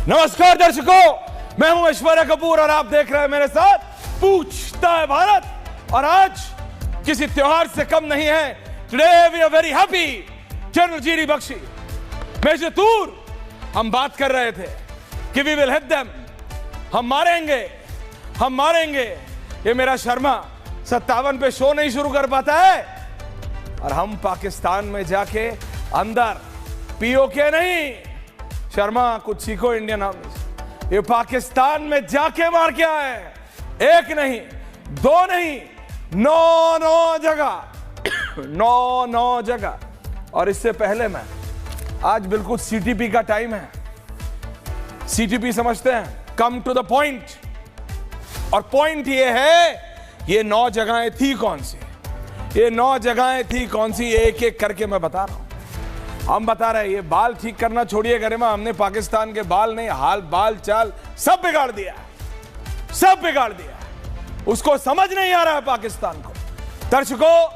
नमस्कार दर्शकों, मैं हूं ऐश्वर्या कपूर और आप देख रहे हैं मेरे साथ पूछता है भारत। और आज किसी त्योहार से कम नहीं है। Today we are very happy. General GD Bakshi, major Toor, हम बात कर रहे थे कि वी विल हिट देम, हम मारेंगे। ये मेरा शर्मा 57 पे शो नहीं शुरू कर पाता है और हम पाकिस्तान में जाके अंदर पीओके नहीं, शर्मा कुछ सीखो इंडियन आर्मी से। ये पाकिस्तान में जाके मार के आए, एक नहीं, दो नहीं, 9 जगह 9 जगह। और इससे पहले मैं आज बिल्कुल सीटीपी का टाइम है। सीटीपी समझते हैं, कम टू द पॉइंट। और पॉइंट ये है, ये 9 जगहें थी कौन सी, ये 9 जगहें थी कौन सी, एक एक करके मैं बता रहा हूं। हम बता रहे हैं, ये बाल ठीक करना छोड़िए गरिमा, हमने पाकिस्तान के बाल नहीं, हाल बाल चाल सब बिगाड़ दिया, सब बिगाड़ दिया। उसको समझ नहीं आ रहा है पाकिस्तान को। दर्शकों,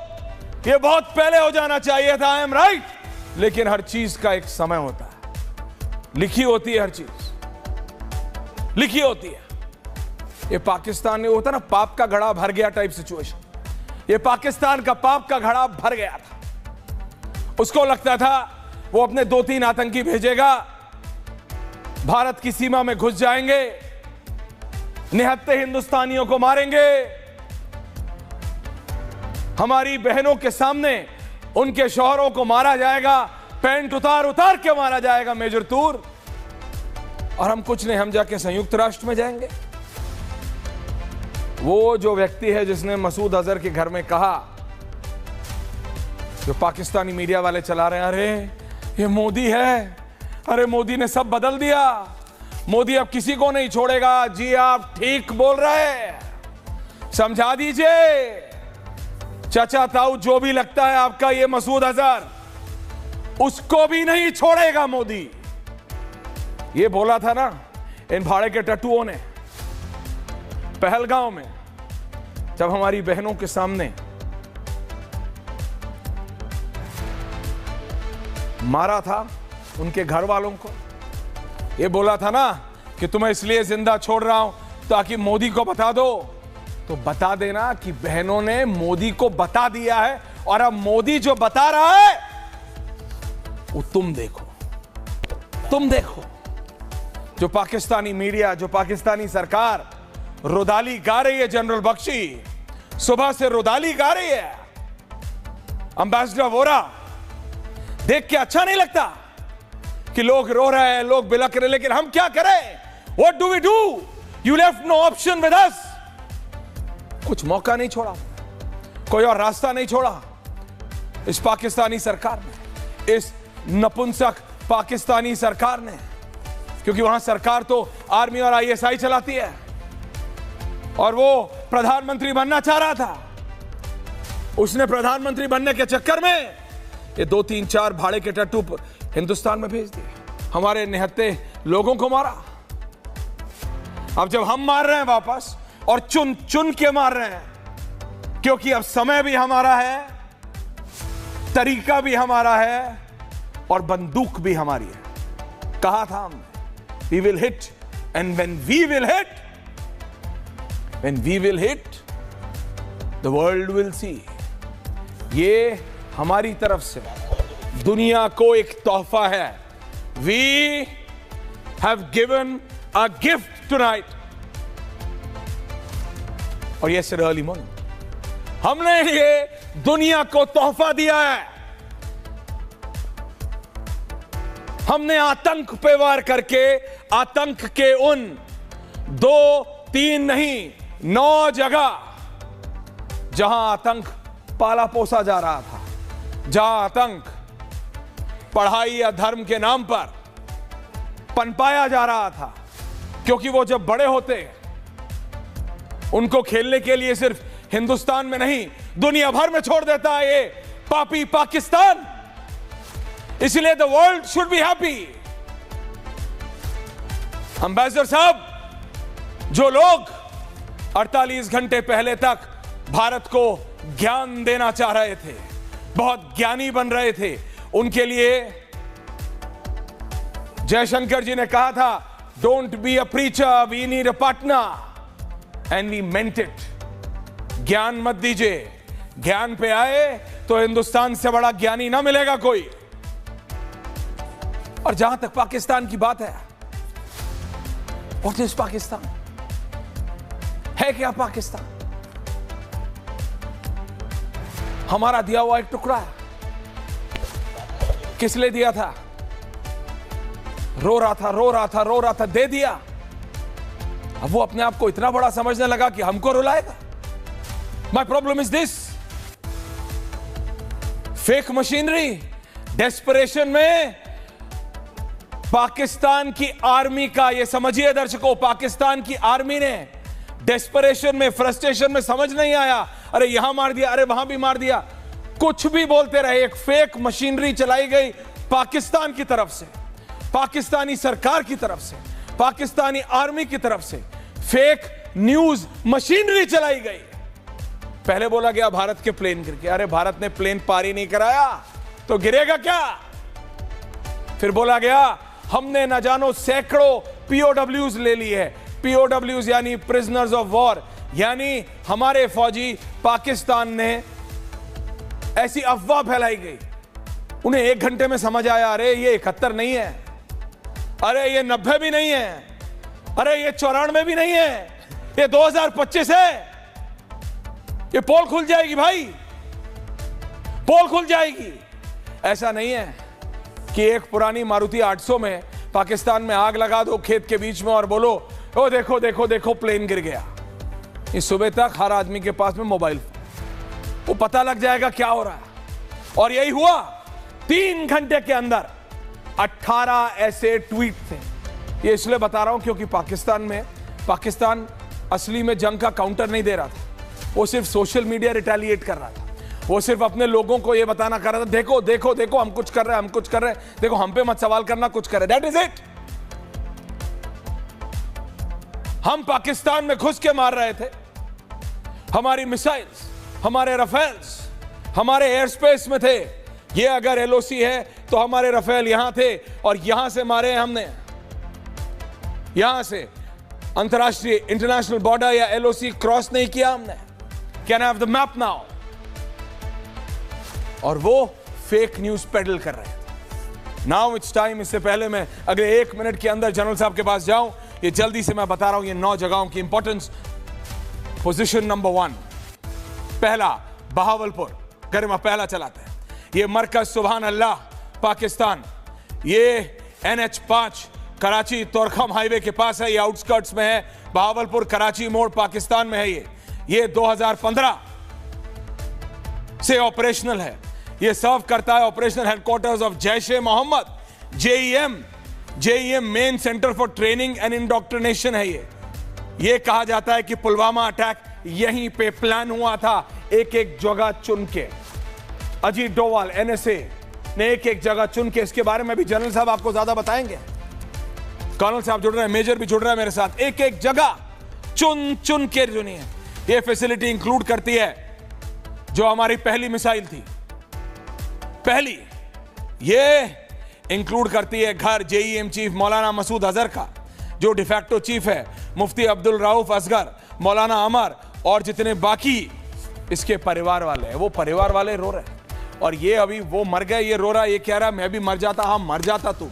ये बहुत पहले हो जाना चाहिए था, आई एम राइट, लेकिन हर चीज का एक समय होता है। लिखी होती है हर चीज, लिखी होती है। ये पाकिस्तान में होता ना, पाप का घड़ा भर गया टाइप सिचुएशन। ये पाकिस्तान का पाप का घड़ा भर गया था। उसको लगता था वो अपने 2-3 आतंकी भेजेगा, भारत की सीमा में घुस जाएंगे, निहत्थे हिंदुस्तानियों को मारेंगे, हमारी बहनों के सामने उनके शौहरों को मारा जाएगा, पैंट उतार उतार के मारा जाएगा मेजर तूर। और हम कुछ नहीं, हम जाके संयुक्त राष्ट्र में जाएंगे। वो जो व्यक्ति है जिसने मसूद अजहर के घर में कहा, जो पाकिस्तानी मीडिया वाले चला रहे हैं, अरे ये मोदी है, अरे मोदी ने सब बदल दिया, मोदी अब किसी को नहीं छोड़ेगा। जी आप ठीक बोल रहे हैं, समझा दीजिए चाचा ताऊ जो भी लगता है आपका, ये मसूद अजहर उसको भी नहीं छोड़ेगा मोदी। ये बोला था ना इन भाड़े के टट्टुओं ने पहलगांव में, जब हमारी बहनों के सामने मारा था उनके घर वालों को। ये बोला था ना कि तुम्हें इसलिए जिंदा छोड़ रहा हूं ताकि मोदी को बता दो। तो बता देना कि बहनों ने मोदी को बता दिया है, और अब मोदी जो बता रहा है वो तुम देखो, तुम देखो। जो पाकिस्तानी मीडिया, जो पाकिस्तानी सरकार रुदाली गा रही है, जनरल बख्शी सुबह से रुदाली गा रही है। एम्बेसडर वोरा देख के अच्छा नहीं लगता कि लोग रो रहे हैं, लोग बिलख रहे, लेकिन हम क्या करें? What do we do? You left no option with us. कुछ मौका नहीं छोड़ा, कोई और रास्ता नहीं छोड़ा इस पाकिस्तानी सरकार ने, इस नपुंसक पाकिस्तानी सरकार ने। क्योंकि वहां सरकार तो आर्मी और आईएसआई चलाती है, और वो प्रधानमंत्री बनना चाह रहा था। उसने प्रधानमंत्री बनने के चक्कर में ये 2-3-4 भाड़े के टट्टू हिंदुस्तान में भेज दिए, हमारे निहत्थे लोगों को मारा। अब जब हम मार रहे हैं वापस, और चुन चुन के मार रहे हैं, क्योंकि अब समय भी हमारा है, तरीका भी हमारा है, और बंदूक भी हमारी है। कहा था हमने, we will hit, and when we will hit, when we will hit, the world will see। ये हमारी तरफ से दुनिया को एक तोहफा है। We have given a gift tonight। और yesterday early morning हमने ये दुनिया को तोहफा दिया है। हमने आतंक पे वार करके, आतंक के उन 2-3 नहीं 9 जगह जहां आतंक पाला पोसा जा रहा था, जहां आतंक पढ़ाई या धर्म के नाम पर पनपाया जा रहा था, क्योंकि वो जब बड़े होते उनको खेलने के लिए सिर्फ हिंदुस्तान में नहीं दुनिया भर में छोड़ देता है ये पापी पाकिस्तान। इसलिए the world should be happy. Ambassador साहब, जो लोग 48 घंटे पहले तक भारत को ज्ञान देना चाह रहे थे, बहुत ज्ञानी बन रहे थे, उनके लिए जयशंकर जी ने कहा था don't be a preacher, we need a partner. And we meant it. ज्ञान मत दीजिए, ज्ञान पे आए तो हिंदुस्तान से बड़ा ज्ञानी ना मिलेगा कोई। और जहां तक पाकिस्तान की बात है, व्हाट इज पाकिस्तान? है क्या पाकिस्तान? हमारा दिया हुआ एक टुकड़ा है। किस लिए दिया था? रो रहा था, रो रहा था, रो रहा था, दे दिया। अब वो अपने आप को इतना बड़ा समझने लगा कि हमको रुलाएगा। My problem is this, fake machinery, desperation में पाकिस्तान की आर्मी का, ये समझिए दर्शकों, पाकिस्तान की आर्मी ने डेस्परेशन में, फ्रस्ट्रेशन में, समझ नहीं आया, अरे यहां मार दिया, अरे वहां भी मार दिया, कुछ भी बोलते रहे। एक फेक मशीनरी चलाई गई पाकिस्तान की तरफ से, पाकिस्तानी सरकार की तरफ से, पाकिस्तानी आर्मी की तरफ से फेक न्यूज मशीनरी चलाई गई। पहले बोला गया भारत के प्लेन गिर गए, अरे भारत ने प्लेन पार ही नहीं कराया तो गिरेगा क्या? फिर बोला गया हमने न जानो सैकड़ों पीओडब्ल्यूज ले लिए है। पीओडब्ल्यूज यानी प्रिजनर्स ऑफ वॉर, यानी हमारे फौजी पाकिस्तान ने, ऐसी अफवाह फैलाई गई। उन्हें 1 घंटे में समझ आया, अरे ये 71 नहीं है, अरे ये 90 भी नहीं है, अरे ये 94 भी नहीं है, ये 2025 है। ये पोल खुल जाएगी भाई, पोल खुल जाएगी। ऐसा नहीं है कि एक पुरानी मारुति 800 में पाकिस्तान में आग लगा दो खेत के बीच में और बोलो ओ देखो देखो देखो प्लेन गिर गया। इस सुबह तक हर आदमी के पास में मोबाइल, वो पता लग जाएगा क्या हो रहा है। और यही हुआ, 3 घंटे के अंदर 18 ऐसे ट्वीट थे। ये इसलिए बता रहा हूं क्योंकि पाकिस्तान असली में जंग का काउंटर नहीं दे रहा था, वो सिर्फ सोशल मीडिया रिटेलिएट कर रहा था। वो सिर्फ अपने लोगों को ये बताना कर रहा था, देखो देखो देखो हम कुछ कर रहे हैं, हम कुछ कर रहे हैं, देखो हम पे मत सवाल करना, कुछ कर रहे हैं। That is it. हम पाकिस्तान में घुस के मार रहे थे, हमारी मिसाइल्स, हमारे रफेल्स हमारे एयर स्पेस में थे। ये अगर एलओसी है तो हमारे रफेल यहां थे और यहां से मारे हैं हमने, यहां से अंतरराष्ट्रीय इंटरनेशनल बॉर्डर या एलओसी क्रॉस नहीं किया हमने। Can I have the map now? और वो फेक न्यूज पेडल कर रहे थे। Now it's time. इससे पहले मैं अगले 1 मिनट के अंदर जनरल साहब के पास जाऊं, ये जल्दी से मैं बता रहा हूं ये 9 जगहों की इंपॉर्टेंस। पोजीशन नंबर 1, पहला बहावलपुर, गरिमा पहला चलाते हैं। ये मरकज सुभान अल्लाह पाकिस्तान, ये NH5 कराची तोरखम हाईवे के पास है, ये आउटस्कर्ट्स में है। बहावलपुर कराची मोड़ पाकिस्तान में है। ये 2015 से ऑपरेशनल है। ये सर्व करता है operational headquarters of Jaish e Mohammed, JEM main centre for training and indoctrination है। ये कहा जाता है कि पुलवामा अटैक यहीं पे प्लान हुआ था, एक एक जगह चुन के। अजीत डोवाल NSA ने एक एक जगह चुन के, इसके बारे में भी जनरल साहब आपको ज्यादा बताएंगे। कर्नल साहब जुड़ रहे हैं, मेजर भी जुड़ रहा है मेरे साथ। एक एक जगह चुन के चुनी है। ये फैसिलिटी इंक्लूड करती है जो हमारी पहली मिसाइल थी, पहली, ये इंक्लूड करती है घर जेईएम चीफ मौलाना मसूद अजहर का, जो डिफैक्टो चीफ है, मुफ्ती अब्दुल रऊफ असगर, मौलाना अमर और जितने बाकी इसके परिवार वाले हैं। वो परिवार वाले रो रहे हैं और ये अभी वो मर गए, ये रो रहा, ये कह रहा मैं भी मर जाता। हाँ मर जाता तू,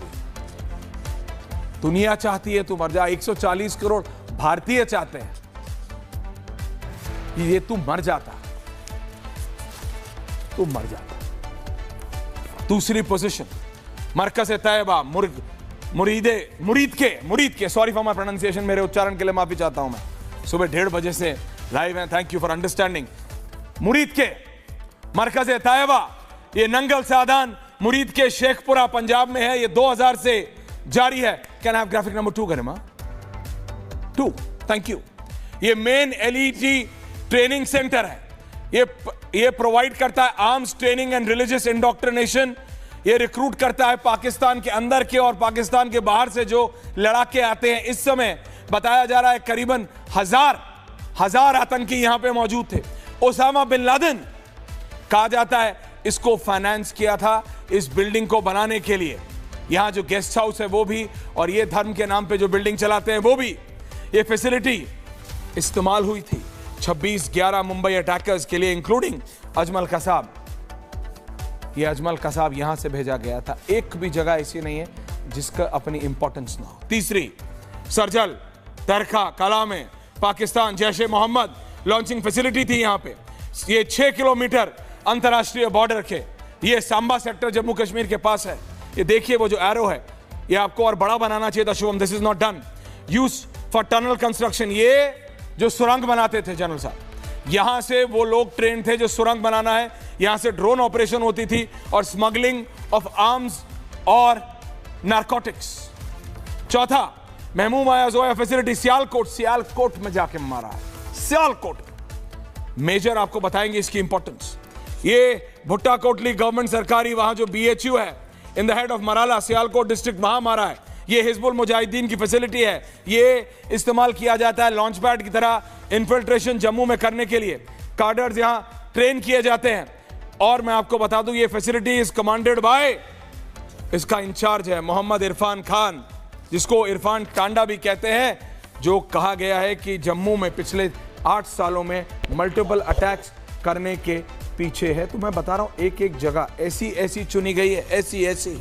दुनिया चाहती है तू मर जा, 140 करोड़ भारतीय चाहते हैं ये तू मर जाता, तू मर जाता। दूसरी पोजीशन मरकज तैयबा, मुरीद के, सॉरी फॉर माय प्रोनाउंसिएशन, मेरे उच्चारण के लिए माफी चाहता हूं मैं। सुबह 1:30 बजे से लाइव है, थैंक यू फॉर अंडरस्टैंडिंग। मुरीद के मरकज तैयबा, ये नंगल सादान मुरीद के शेखपुरा पंजाब में है। ये 2000 से जारी है। Can I have graphic number 2 Garima? 2, thank you. ये मेन एलईजी ट्रेनिंग सेंटर है। ये प्रोवाइड करता है arms training and religious indoctrination. ये रिक्रूट करता है पाकिस्तान के अंदर के और पाकिस्तान के बाहर से जो लड़ाके आते हैं। इस समय बताया जा रहा है करीबन हजार आतंकी यहां पे मौजूद थे। ओसामा बिन लादेन कहा जाता है इसको फाइनेंस किया था इस बिल्डिंग को बनाने के लिए। यहां जो गेस्ट हाउस है वो भी, और ये धर्म के नाम पे जो बिल्डिंग चलाते हैं वो भी। ये फैसिलिटी इस्तेमाल हुई थी 26/11 मुंबई अटैकर्स के लिए, इंक्लूडिंग अजमल कसाब। ये अजमल कसाब यहां से भेजा गया था। एक भी जगह ऐसी नहीं है जिसका अपनी इंपॉर्टेंस ना हो। तीसरी, सरजल, दरखा, कला में पाकिस्तान जैश ए मोहम्मद लॉन्चिंग फैसिलिटी थी यहां पे। ये 6 किलोमीटर अंतरराष्ट्रीय बॉर्डर के, ये सांबा सेक्टर जम्मू कश्मीर के पास है। ये देखिए वो जो एरो है, ये आपको और बड़ा बनाना चाहिए था Shubham, this is not done. Use for tunnel construction, ये जो सुरंग बनाते थे जनरल साहब, यहां से वो लोग ट्रेन थे जो सुरंग बनाना है। यहां से ड्रोन ऑपरेशन होती थी और स्मगलिंग ऑफ आर्म्स और नारकोटिक्स। चौथा, महमूद आया फैसिलिटी सियालकोट में जाके मारा है, सियालकोट। मेजर आपको बताएंगे इसकी इंपॉर्टेंस। ये भुट्टा कोटली गवर्नमेंट सरकारी, वहां जो BHU है in the head of Marala, Sialkot district, वहां मारा है। ये हिजबुल मुजाहिदीन की फैसिलिटी है। ये इस्तेमाल किया जाता है लॉन्च पैड की तरह इन्फिल्ट्रेशन जम्मू में करने के लिए। कार्डर्स यहां ट्रेन किए जाते हैं। और मैं आपको बता दूं, ये फैसिलिटी इज कमांडेड बाय, इसका इंचार्ज है मोहम्मद इरफान खान, जिसको इरफान टांडा भी कहते हैं, जो कहा गया है कि जम्मू में पिछले 8 सालों में मल्टीपल अटैक्स करने के पीछे है। तो मैं बता रहा हूं, एक एक जगह ऐसी चुनी गई है, ऐसी।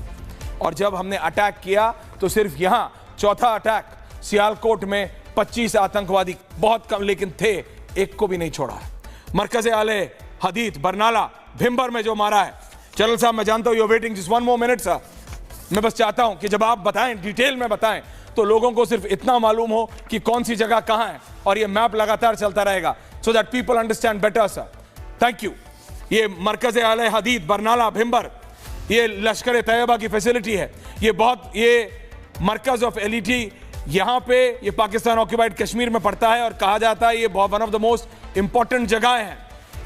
और जब हमने अटैक किया तो सिर्फ यहां चौथा अटैक सियालकोट में 25 आतंकवादी, बहुत कम लेकिन थे, एक को भी नहीं छोड़ा है। मरकज आले हदीद बरनाला भिम्बर में जो मारा है, चल साहब मैं जानता हूं you waiting just 1 more minute sir. मैं बस चाहता हूं कि जब आप बताएं, डिटेल में बताएं, तो लोगों को सिर्फ इतना मालूम हो कि कौन सी जगह कहां है, और ये मैप लगातार चलता रहेगा so that people understand better sir. Thank you. ये मरकज आले हदीद बरनाला भिम्बर, ये लश्कर तैयबा की फैसिलिटी है। ये मरकज ऑफ LET यहां पे, ये पाकिस्तान ऑक्यूपाइड कश्मीर में पड़ता है और कहा जाता है ये one of the most important जगह है।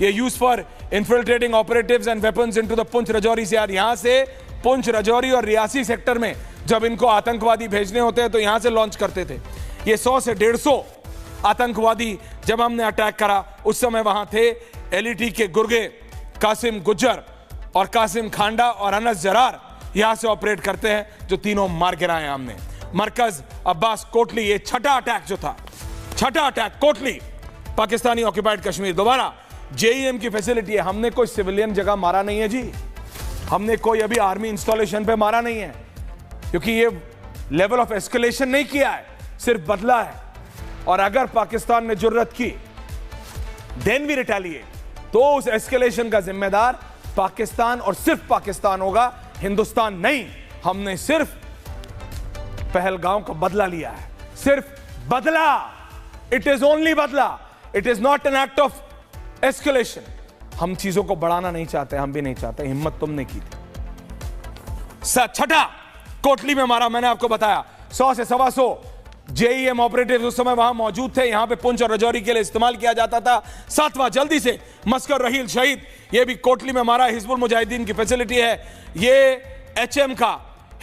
ये use for infiltrating operatives and weapons into the Poonch Rajouri से। यहां से पुंछ राजौरी और रियासी सेक्टर में जब इनको आतंकवादी भेजने होते हैं तो यहां से लॉन्च करते थे। ये 100 से 150 आतंकवादी जब हमने अटैक करा उस समय वहां थे। LET के गुर्गे कासिम गुज्जर और कासिम खांडा और अनस जरार यहां से ऑपरेट करते हैं, जो तीनों मार गिराए हमने। मरकज अब्बास कोटली, ये छठा अटैक जो था, छठा अटैक कोटली, पाकिस्तानी ऑक्यूपाइड कश्मीर। दोबारा JEM की फैसिलिटी है। हमने कोई सिविलियन जगह मारा नहीं है जी, हमने कोई अभी आर्मी इंस्टॉलेशन पे मारा नहीं है, क्योंकि ये लेवल ऑफ एस्केलेशन नहीं किया है, सिर्फ बदला है। और अगर पाकिस्तान ने जुर्रत की देन वी रिटेलिएट, तो उस एस्केलेशन का जिम्मेदार पाकिस्तान और सिर्फ पाकिस्तान होगा, हिंदुस्तान नहीं। हमने सिर्फ पहलगाम का बदला लिया है, सिर्फ बदला। इट इज ओनली बदला, it is not an act of escalation. हम चीजों को बढ़ाना नहीं चाहते, हम भी नहीं चाहते, हिम्मत तुमने की थी। छठा कोटली में मारा, मैंने आपको बताया 100 से 125 JEM ऑपरेटिव उस समय वहां मौजूद थे। यहां पे पुंछ और राजौरी के लिए इस्तेमाल किया जाता था। 7वां, जल्दी से, मस्कर रहील शहीद, ये भी कोटली में मारा। हिजबुल मुजाहिदीन की फैसिलिटी है। ये HM का,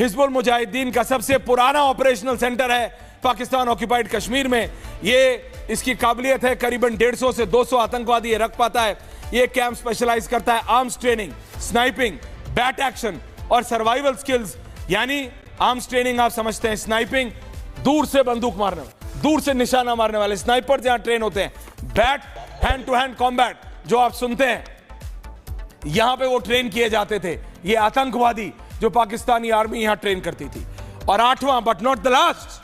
हिजबुल मुजाहिदीन का सबसे पुराना ऑपरेशनल सेंटर है पाकिस्तान ऑक्यूपाइड कश्मीर में। ये इसकी काबिलियत है करीबन 150 से 200 आतंकवादी ये रख पाता है। ये कैंप स्पेशलाइज करता है arms training, sniping, bat action और सर्वाइवल स्किल्स। यानी आर्म्स ट्रेनिंग आप समझते हैं, स्नाइपिंग, दूर से बंदूक मारने, दूर से निशाना मारने वाले स्नाइपर जहां ट्रेन होते हैं। BAT, hand to hand combat जो आप सुनते हैं, यहां पे वो ट्रेन किए जाते थे। ये आतंकवादी जो पाकिस्तानी आर्मी यहां ट्रेन करती थी। और 8वां बट नॉट द लास्ट,